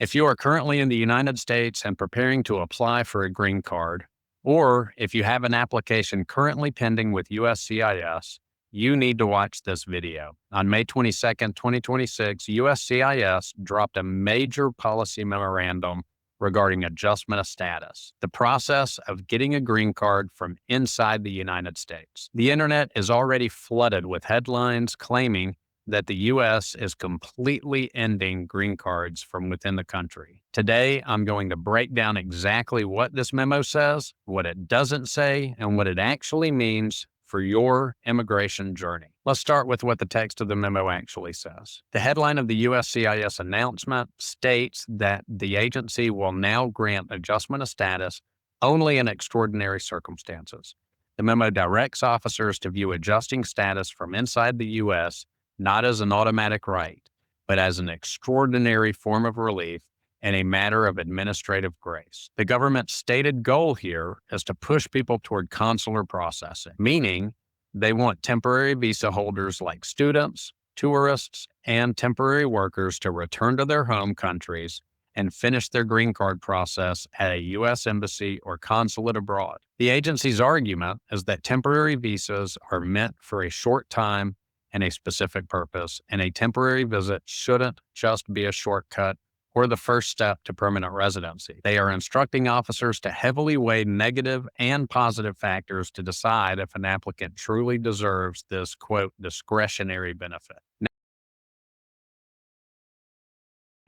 If you are currently in the United States and preparing to apply for a green card, or if you have an application currently pending with USCIS, you need to watch this video. On May 22nd, 2026, USCIS dropped a major policy memorandum regarding adjustment of status, the process of getting a green card from inside the United States. The internet is already flooded with headlines claiming that the U.S. is completely ending green cards from within the country. Today, I'm going to break down exactly what this memo says, what it doesn't say, and what it actually means for your immigration journey. Let's start with what the text of the memo actually says. The headline of the USCIS announcement states that the agency will now grant adjustment of status only in extraordinary circumstances. The memo directs officers to view adjusting status from inside the U.S. not as an automatic right, but as an extraordinary form of relief and a matter of administrative grace. The government's stated goal here is to push people toward consular processing, meaning they want temporary visa holders like students, tourists, and temporary workers to return to their home countries and finish their green card process at a U.S. embassy or consulate abroad. The agency's argument is that temporary visas are meant for a short time and a specific purpose, and a temporary visit shouldn't just be a shortcut or the first step to permanent residency. They are instructing officers to heavily weigh negative and positive factors to decide if an applicant truly deserves this, quote, discretionary benefit.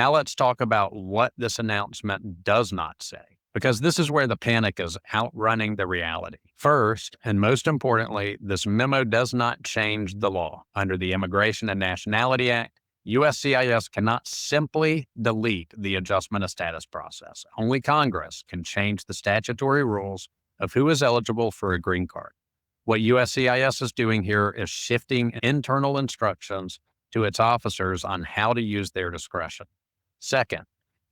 Now let's talk about what this announcement does not say, because this is where the panic is outrunning the reality. First, and most importantly, this memo does not change the law. Under the Immigration and Nationality Act, USCIS cannot simply delete the adjustment of status process. Only Congress can change the statutory rules of who is eligible for a green card. What USCIS is doing here is shifting internal instructions to its officers on how to use their discretion. Second,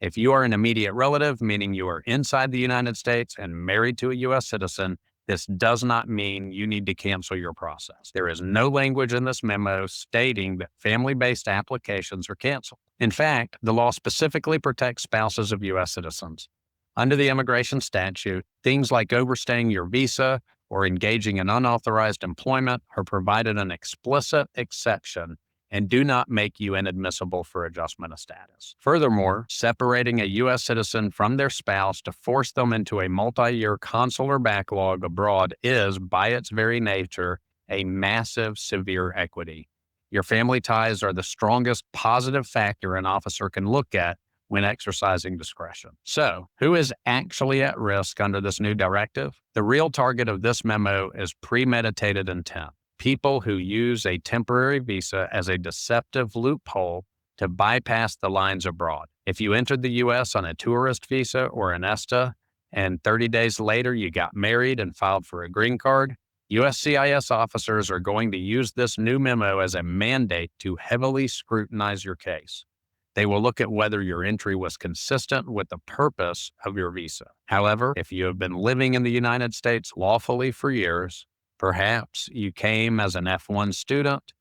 if you are an immediate relative, meaning you are inside the United States and married to a U.S. citizen, this does not mean you need to cancel your process. There is no language in this memo stating that family-based applications are canceled. In fact, the law specifically protects spouses of U.S. citizens. Under the immigration statute, things like overstaying your visa or engaging in unauthorized employment are provided an explicit exception and do not make you inadmissible for adjustment of status. Furthermore, separating a U.S. citizen from their spouse to force them into a multi-year consular backlog abroad is, by its very nature, a massive, severe equity. Your family ties are the strongest positive factor an officer can look at when exercising discretion. So, who is actually at risk under this new directive? The real target of this memo is premeditated intent. People who use a temporary visa as a deceptive loophole to bypass the lines abroad. If you entered the U.S. on a tourist visa or an ESTA, and 30 days later you got married and filed for a green card, USCIS officers are going to use this new memo as a mandate to heavily scrutinize your case. They will look at whether your entry was consistent with the purpose of your visa. However, if you have been living in the United States lawfully for years, perhaps you came as an F1 student,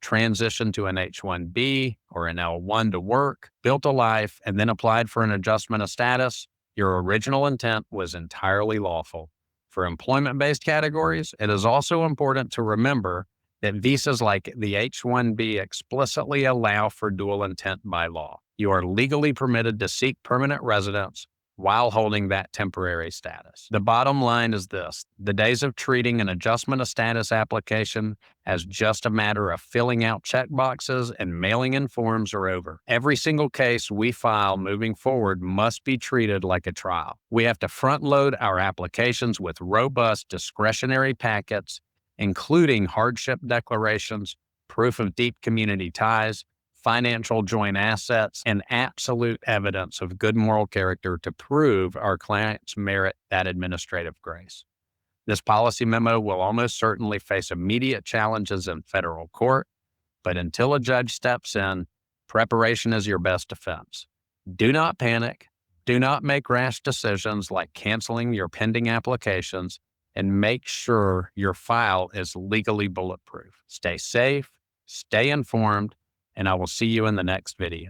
transitioned to an H1B or an L1 to work, built a life, and then applied for an adjustment of status, your original intent was entirely lawful. For employment-based categories, it is also important to remember that visas like the H1B explicitly allow for dual intent by law. You are legally permitted to seek permanent residence while holding that temporary status. The bottom line is this: the days of treating an adjustment of status application as just a matter of filling out checkboxes and mailing in forms are over. Every single case we file moving forward must be treated like a trial. We have to front load our applications with robust discretionary packets, including hardship declarations, proof of deep community ties, financial joint assets, and absolute evidence of good moral character to prove our clients merit that administrative grace. This policy memo will almost certainly face immediate challenges in federal court, but until a judge steps in, preparation is your best defense. Do not panic. Do not make rash decisions like canceling your pending applications, and make sure your file is legally bulletproof. Stay safe, stay informed, and I will see you in the next video.